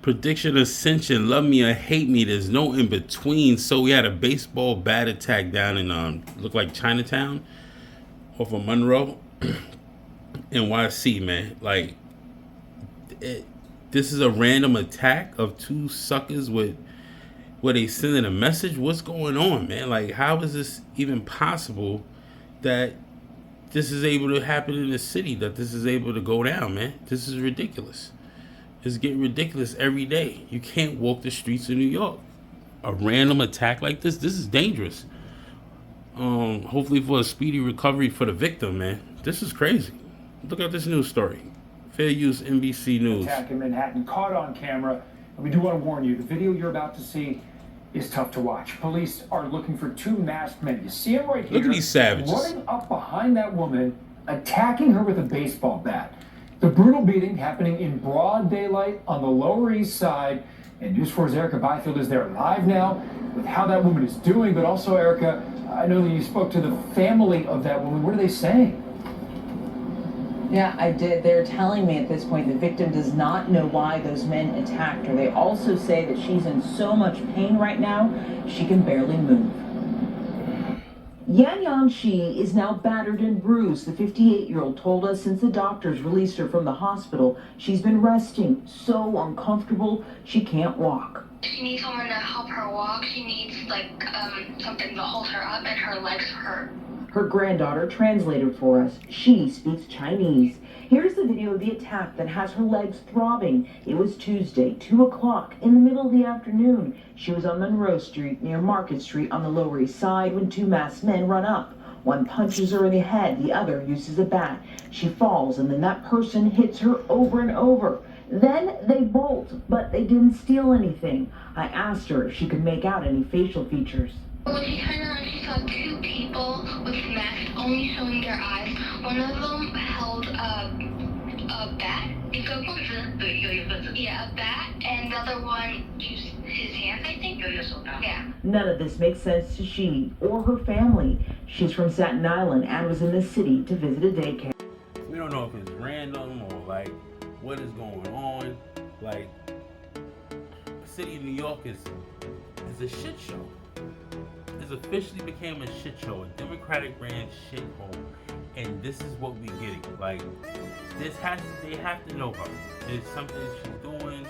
Prediction ascension, love me or hate me. There's no in between. So we had a baseball bat attack down in looked like Chinatown, off of Monroe, NYC, man. Like, this is a random attack of two suckers with where they sending a message. What's going on, man? Like, how is this even possible that this is able to happen in the city? That this is able to go down, man? This is ridiculous. It's getting ridiculous every day. You can't walk the streets of New York. A random attack like this is dangerous. Hopefully for a speedy recovery for the victim, man. This is crazy. Look at this news story. Fair use NBC News. Attack in Manhattan caught on camera. And we do want to warn you, the video you're about to see is tough to watch. Police are looking for two masked men. You see them right here. Look at these savages. Running up behind that woman, attacking her with a baseball bat. The brutal beating happening in broad daylight on the Lower East Side. And News 4's Erica Byfield is there live now with how that woman is doing. But also, Erica, I know that you spoke to the family of that woman. What are they saying? Yeah, I did. They're telling me at this point the victim does not know why those men attacked her. They also say that she's in so much pain right now, she can barely move. Yan Yanxi is now battered and bruised. The 58-year-old told us since the doctors released her from the hospital, she's been resting, so uncomfortable she can't walk. She needs someone to help her walk. She needs something to hold her up, and her legs hurt. Her granddaughter translated for us. She speaks Chinese. Here's the video of the attack that has her legs throbbing. It was Tuesday, 2 o'clock, in the middle of the afternoon. She was on Monroe Street near Market Street on the Lower East Side when two masked men run up. One punches her in the head, the other uses a bat. She falls, and then that person hits her over and over. Then they bolt, but they didn't steal anything. I asked her if she could make out any facial features. When she turned around, she saw two people with masks only showing their eyes. One of them held a bat. Yeah, a bat, and the other one used his hands, I think. Yeah. None of this makes sense to she or her family. She's from Staten Island and was in the city to visit a daycare. We don't know if it's random or like what is going on. Like, the city of New York is a shit show. It's officially became a shit show, a Democratic ran shithole, and this is what we're getting. Like, they have to know her. There's something she's doing,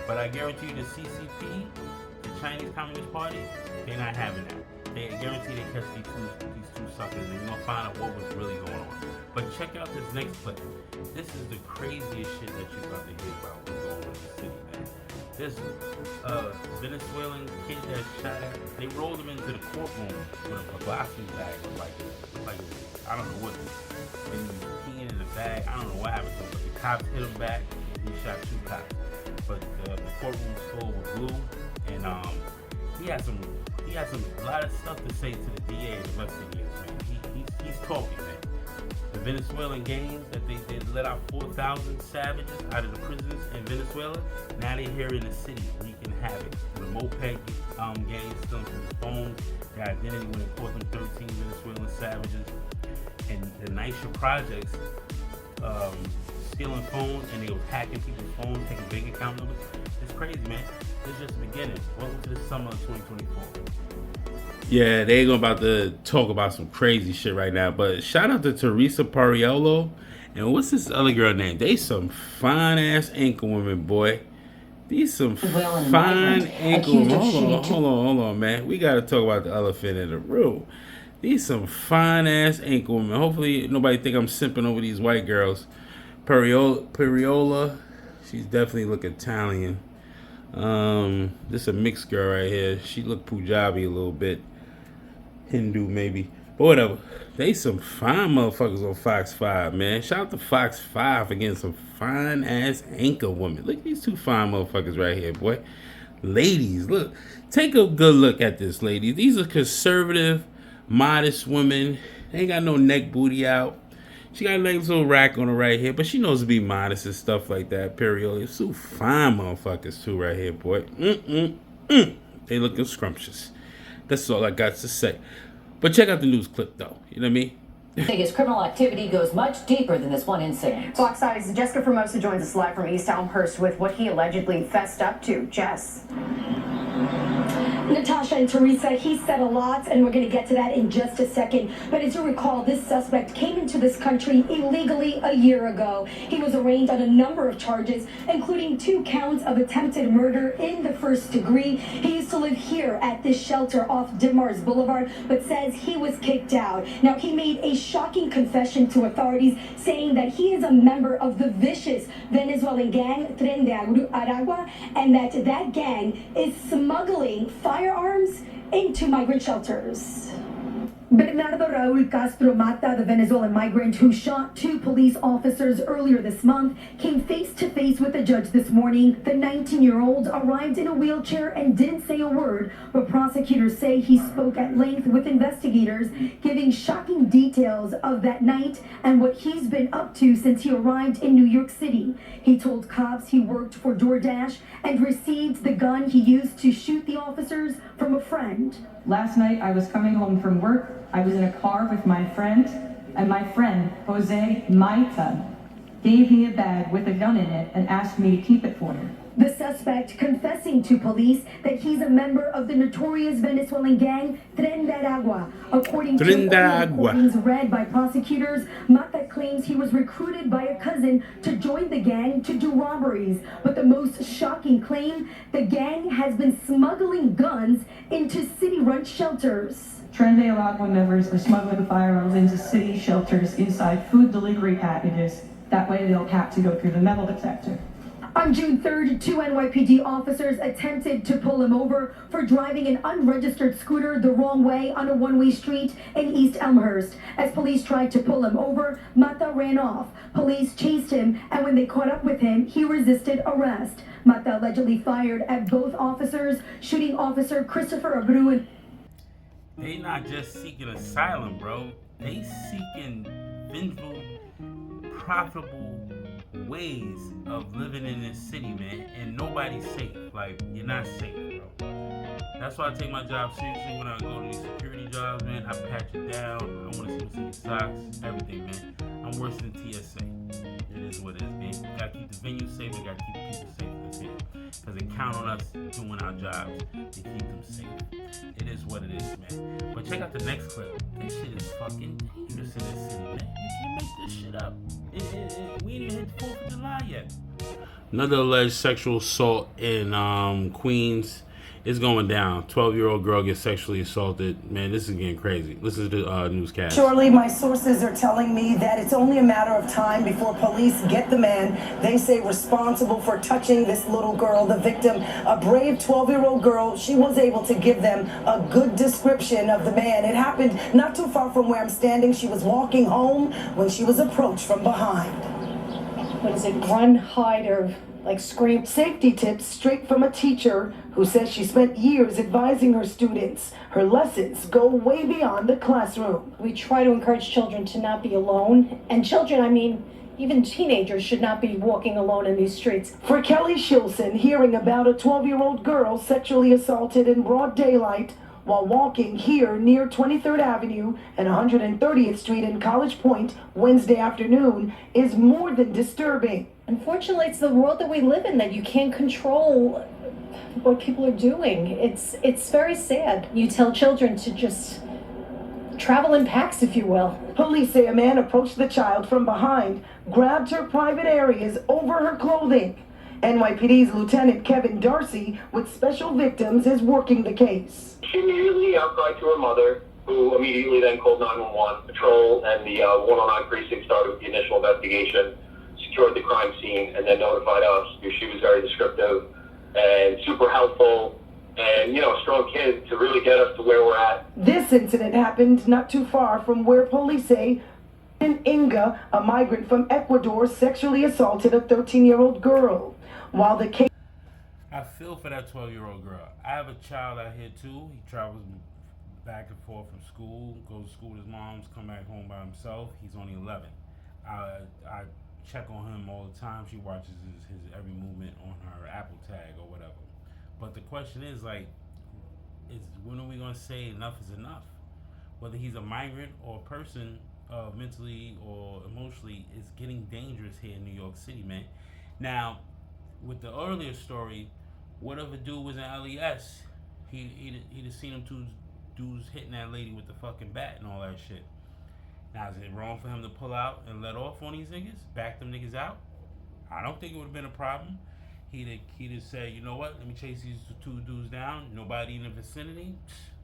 but I guarantee you the CCP, the Chinese Communist Party, they're not having that. They guarantee they catch these two suckers, and we're gonna find out what was really going on. But check out this next clip. This is the craziest shit that you're about to hear about what's going on in the city, man. This Venezuelan kid that shot at, they rolled him into the courtroom with a plastic bag, like I don't know what, and he was peeing in the bag. I don't know what happened to him, but the cops hit him back, and he shot two cops. But the courtroom was full with glue, and he had a lot of stuff to say to the DA and investigators, man. He's talking, man. The Venezuelan gangs that they let out 4,000 savages out of the prisons in Venezuela. Now they're here in the city wreaking havoc. The moped gang stealing from his phones, their identity when they caught them 13 Venezuelan savages. And the Nisha projects stealing phones, and they were hacking people's phones, taking bank account numbers. It's crazy, man. It's just the beginning. Welcome to the summer of 2024. Yeah, they ain't about to talk about some crazy shit right now. But shout out to Teresa Pariolo. And what's this other girl name? They some fine ass ankle women, boy. These some fine ankle women. Hold on, man. We gotta talk about the elephant in the room. These some fine ass ankle women. Hopefully nobody think I'm simping over these white girls. Pariola, she's definitely look Italian. This is a mixed girl right here. She look Punjabi a little bit. Hindu maybe. But whatever. They some fine motherfuckers on Fox 5, man. Shout out to Fox 5 for getting some fine ass anchor women. Look at these two fine motherfuckers right here, boy. Ladies, look. Take a good look at this, ladies. These are conservative, modest women. They ain't got no neck booty out. She got a nice little rack on her right here, but she knows to be modest and stuff like that. Period. It's two fine motherfuckers too right here, boy. They looking scrumptious. That's all I got to say. But check out the news clip though. You know what I mean? His criminal activity goes much deeper than this one incident. Fox Eyes' Jessica Formosa joins us live from East Elmhurst with what he allegedly fessed up to. Jess. Natasha and Teresa, he said a lot, and we're going to get to that in just a second. But as you recall, this suspect came into this country illegally a year ago. He was arraigned on a number of charges, including 2 counts of attempted murder in the first degree. He used to live here at this shelter off Dimars Boulevard, but says he was kicked out. Now, he made a shocking confession to authorities, saying that he is a member of the vicious Venezuelan gang Tren de Aragua, and that gang is smuggling firearms into migrant shelters. Bernardo Raul Castro Mata, the Venezuelan migrant who shot 2 police officers earlier this month, came face to face with the judge this morning. The 19-year-old arrived in a wheelchair and didn't say a word, but prosecutors say he spoke at length with investigators, giving shocking details of that night and what he's been up to since he arrived in New York City. He told cops he worked for DoorDash and received the gun he used to shoot the officers from a friend. Last night I was coming home from work. I was in a car with my friend, and my friend, Jose Maita, gave me a bag with a gun in it and asked me to keep it for him. The suspect confessing to police that he's a member of the notorious Venezuelan gang Tren de Aragua. According to recordings read by prosecutors, Mata claims he was recruited by a cousin to join the gang to do robberies. But the most shocking claim, the gang has been smuggling guns into city-run shelters. Tren de Aragua members are smuggling firearms into city shelters inside food delivery packages. That way they don't have to go through the metal detector. On June 3rd, 2 NYPD officers attempted to pull him over for driving an unregistered scooter the wrong way on a one-way street in East Elmhurst. As police tried to pull him over, Mata ran off. Police chased him, and when they caught up with him, he resisted arrest. Mata allegedly fired at both officers, shooting Officer Christopher Abreu. They not just seeking asylum, bro. They seeking vengeful, profitable ways of living in this city, man. And nobody's safe. Like, you're not safe, bro. That's why I take my job seriously when I go to these security jobs, man. I pat you down. I want to see what's in your socks, everything, man. I'm worse than TSA. It is what it is, man. We gotta keep the venue safe. We gotta keep the people safe in this here. Because they count on us doing our jobs to keep them safe. It is what it is, man. But check out the next clip. This shit is fucking dangerous in this city, man. You can't make this shit up. We ain't even hit the 4th of July yet. Another alleged sexual assault in Queens is going down. 12-year-old girl gets sexually assaulted. Man, this is getting crazy. Listen to the newscast. Surely, my sources are telling me that it's only a matter of time before police get the man they say responsible for touching this little girl, the victim, a brave 12-year-old girl. She was able to give them a good description of the man. It happened not too far from where I'm standing. She was walking home when she was approached from behind. What is it? Run, hide, or like scream? Safety tips straight from a teacher who says she spent years advising her students. Her lessons go way beyond the classroom. We try to encourage children to not be alone. And children, I mean, even teenagers should not be walking alone in these streets. For Kelly Shilson, hearing about a 12-year-old girl sexually assaulted in broad daylight while walking here near 23rd Avenue and 130th Street in College Point Wednesday afternoon is more than disturbing. Unfortunately, it's the world that we live in, that you can't control what people are doing. It's very sad. You tell children to just travel in packs, if you will. Police say a man approached the child from behind, grabbed her private areas over her clothing. NYPD's Lieutenant Kevin Darcy with Special Victims is working the case. She immediately outcried to her mother, who immediately then called 911. Patrol and the 109 precinct started with the initial investigation, secured the crime scene, and then notified us. She was very descriptive and super helpful, and, you know, a strong kid to really get us to where we're at. This incident happened not too far from where police say Inga, a migrant from Ecuador, sexually assaulted a 13-year-old girl. While the case... I feel for that 12-year-old girl. I have a child out here too. He travels back and forth from school, goes to school with his mom's, come back home by himself. He's only 11. I check on him all the time. She watches his every movement on her Apple tag or whatever. But the question is, like, when are we gonna say enough is enough? Whether he's a migrant or a person mentally or emotionally is getting dangerous here in New York City, man. Now, with the earlier story, whatever dude was in LES, he'd have seen them two dudes hitting that lady with the fucking bat and all that shit. Now, is it wrong for him to pull out and let off on these niggas? Back them niggas out? I don't think it would have been a problem. He'd have said, you know what? Let me chase these two dudes down. Nobody in the vicinity.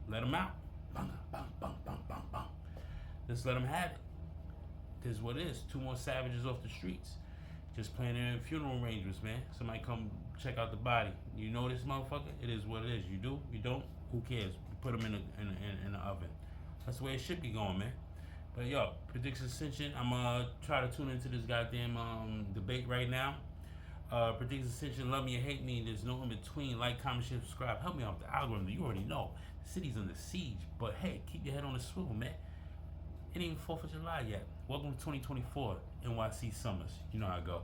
Let them out. Bang, bang, bang, bang, bang, bang. Just let them have it. This is what it is. Two more savages off the streets. Just planning funeral arrangements, man. Somebody come check out the body. You know this motherfucker? It is what it is. You do? You don't? Who cares? You put them in the oven. That's the way it should be going, man. But yo, Predicts Ascension. I'm gonna try to tune into this goddamn debate right now. Predicts Ascension, love me or hate me. There's no in between. Like, comment, share, subscribe. Help me out with the algorithm. You already know the city's under siege. But hey, keep your head on the swivel, man. It ain't even 4th of July yet. Welcome to 2024 NYC Summers. You know how I go.